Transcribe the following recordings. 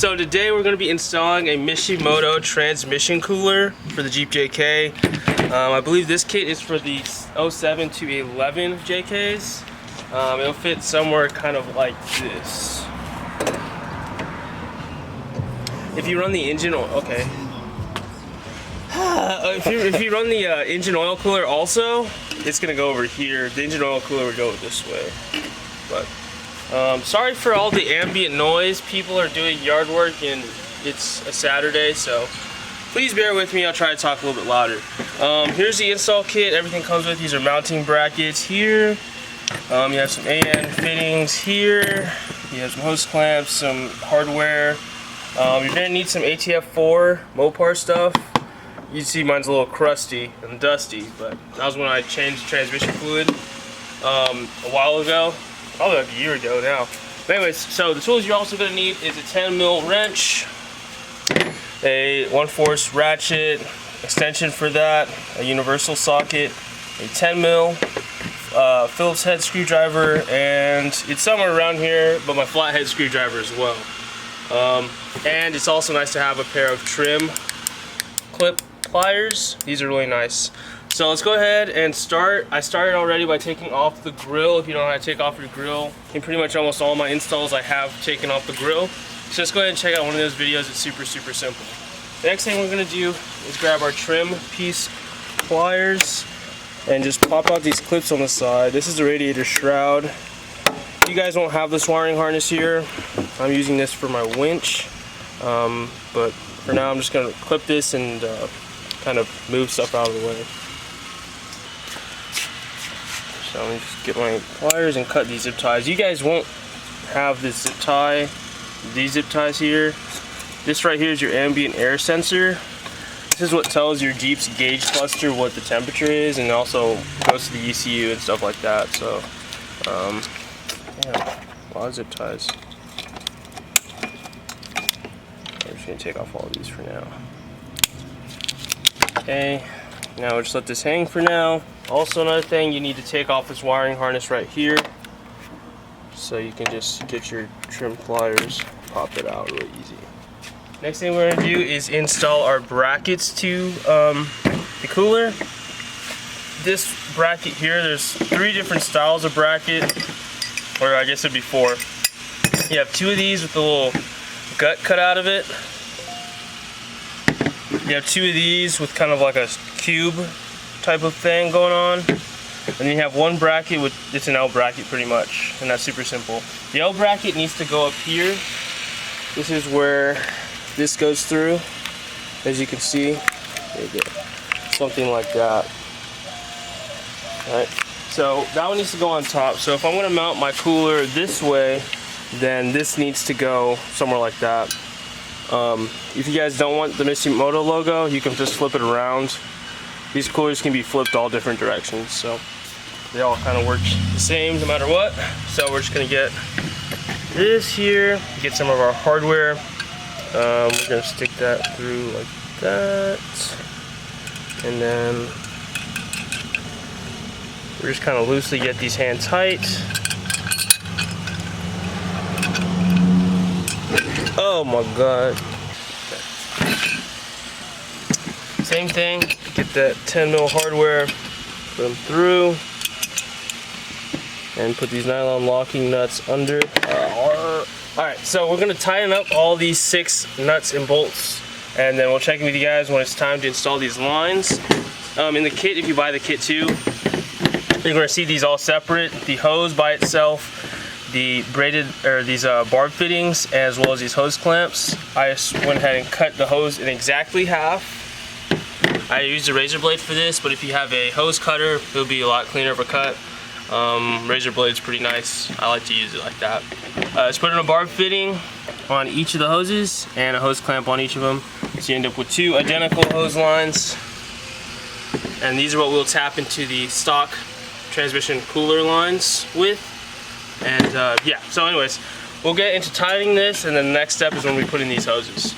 So today we're going to be installing a Mishimoto transmission cooler for the Jeep JK. I believe this kit is for the 07 to 11 JKs. It'll fit somewhere kind of like this. If you run the engine oil, okay. If you run the engine oil cooler also, it's gonna go over here. The engine oil cooler would go this way. But sorry for all the ambient noise. People are doing yard work and it's a Saturday, so please bear with me. I'll try to talk a little bit louder. Here's the install kit. Everything comes with. These are mounting brackets here. You have some AN fittings here. You have some hose clamps, some hardware. You're gonna need some ATF4 Mopar stuff. You see mine's a little crusty and dusty, but that was when I changed the transmission fluid a while ago, probably like a year ago now. But anyways, so the tools you're also gonna need is a 10mm wrench, a 1/4 ratchet, extension for that, a universal socket, a 10mm Phillips head screwdriver, and it's somewhere around here, but my flathead screwdriver as well. And it's also nice to have a pair of trim clip pliers. These are really nice. So let's go ahead and start. I started already by taking off the grill. If you don't know how to take off your grill, in pretty much almost all my installs I have taken off the grill. So let's go ahead and check out one of those videos. It's super simple. The next thing we're gonna do is grab our trim piece pliers and just pop out these clips on the side. This is the radiator shroud. You guys won't have this wiring harness here. I'm using this for my winch, but for now I'm just gonna clip this and kind of move stuff out of the way. So let me just get my pliers and cut these zip ties. You guys won't have this zip tie, these zip ties here. This right here is your ambient air sensor. This is what tells your Jeep's gauge cluster what the temperature is, and also goes to the ECU and stuff like that. So yeah, a lot of zip ties. I'm just gonna take off all of these for now. Okay, now we'll just let this hang for now. Also, another thing, you need to take off this wiring harness right here, so you can just get your trim pliers, pop it out really easy. Next thing we're gonna do is install our brackets to the cooler. This bracket here, there's 3 different styles of bracket, or I guess it'd be 4. You have 2 of these with the little gut cut out of it. You have 2 of these with kind of like a cube type of thing going on. And then you have 1 bracket with, it's an L bracket pretty much, and that's super simple. The L bracket needs to go up here. This is where this goes through, as you can see. There you go. Something like that. Alright, so that one needs to go on top. So if I'm gonna mount my cooler this way, then this needs to go somewhere like that. If you guys don't want the Mishimoto logo, you can just flip it around. These coolers can be flipped all different directions, so they all kind of work the same no matter what. So we're just gonna get this here, get some of our hardware. We're gonna stick that through like that, and then we're just kind of loosely get these hands tight. Oh my god. Same thing, get that 10mm hardware, put them through, and put these nylon locking nuts under. Alright, so we're going to tighten up all these 6 nuts and bolts, and then we'll check in with you guys when it's time to install these lines. In the kit, if you buy the kit too, you're going to see these all separate. The hose by itself, the braided, or these barb fittings, as well as these hose clamps. I just went ahead and cut the hose in exactly half. I used a razor blade for this, but if you have a hose cutter, it'll be a lot cleaner of a cut. Razor blade's pretty nice. I like to use it like that. Just put in a barb fitting on each of the hoses and a hose clamp on each of them. So you end up with 2 identical hose lines. And these are what we'll tap into the stock transmission cooler lines with. And yeah, so anyways, we'll get into tightening this, and then the next step is when we put in these hoses.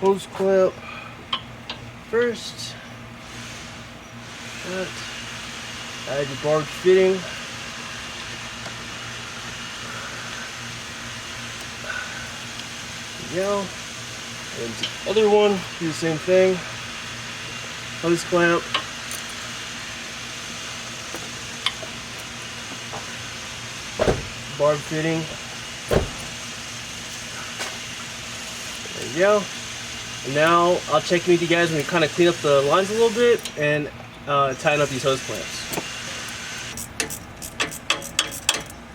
hose clamp first. Add your barbed fitting. There you go. And the other one, do the same thing. Hose clamp. Barb fitting. There you go. And now I'll check in with you guys when we kind of clean up the lines a little bit and tighten up these hose clamps.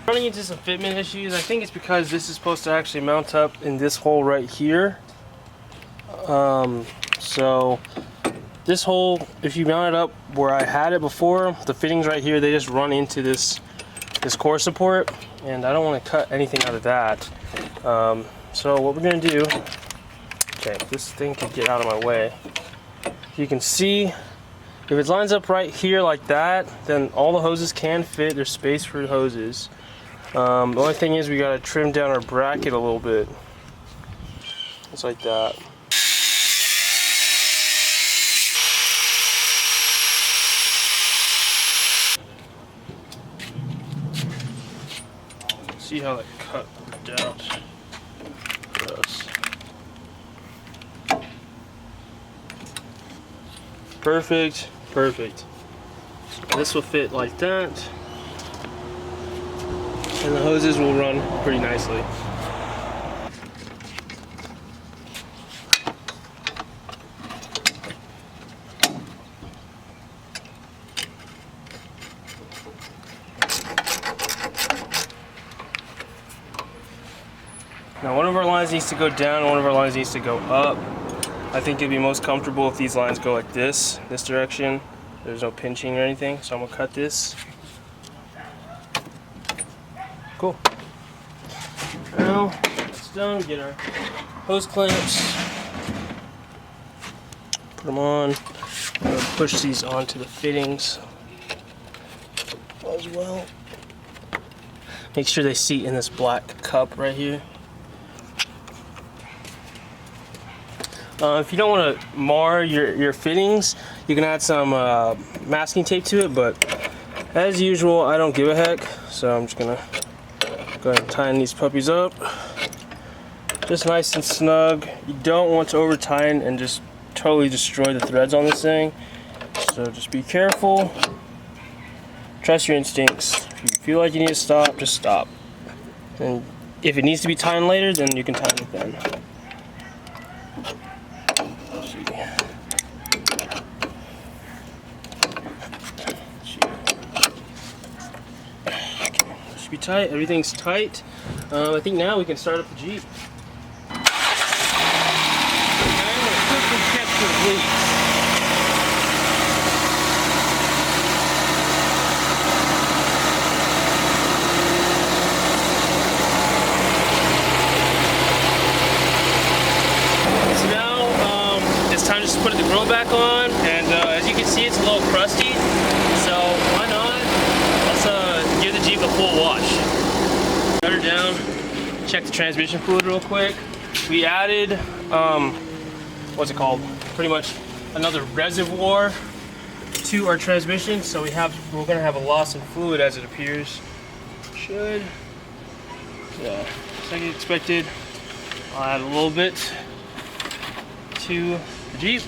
Running into some fitment issues. I think it's because this is supposed to actually mount up in this hole right here. So this hole, if you mount it up where I had it before, the fittings right here, they just run into this core support, and I don't want to cut anything out of that. So what we're gonna do, okay, this thing can get out of my way. You can see if it lines up right here like that, then all the hoses can fit. There's space for hoses. The only thing is we gotta trim down our bracket a little bit. Just like that. See how that cut worked out. Yes. Perfect, perfect. So this will fit like that. And the hoses will run pretty nicely. Now one of our lines needs to go down, one of our lines needs to go up. I think it'd be most comfortable if these lines go like this direction. There's no pinching or anything, so I'm gonna cut this. Cool. Now it's done, get our hose clamps, put them on. I'm gonna push these onto the fittings as well. Make sure they seat in this black cup right here. If you don't want to mar your fittings, you can add some masking tape to it, but as usual, I don't give a heck, so I'm just gonna go ahead and tighten these puppies up. Just nice and snug. You don't want to over tighten and just totally destroy the threads on this thing, so just be careful. Trust your instincts. If you feel like you need to stop, just stop. And if it needs to be tightened later, then you can tighten it then. Should be tight. Everything's tight. I think now we can start up the Jeep. Okay, I'm gonna quickly check for leaks. So now it's time to just put the grill back on, and as you can see, it's a little crusty. So why not? Let's give the Jeep a full wash. Cut her down. Check the transmission fluid real quick. We added, what's it called? Pretty much another reservoir to our transmission. So we're gonna have a loss in fluid as it appears. Should, yeah, second expected. I'll add a little bit to the Jeep.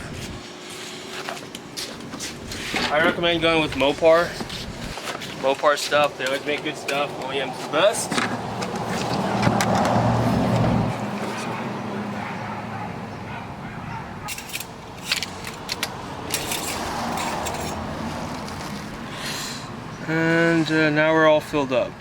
I recommend going with Mopar. Mopar stuff, they always make good stuff. OEM's the best. And now we're all filled up.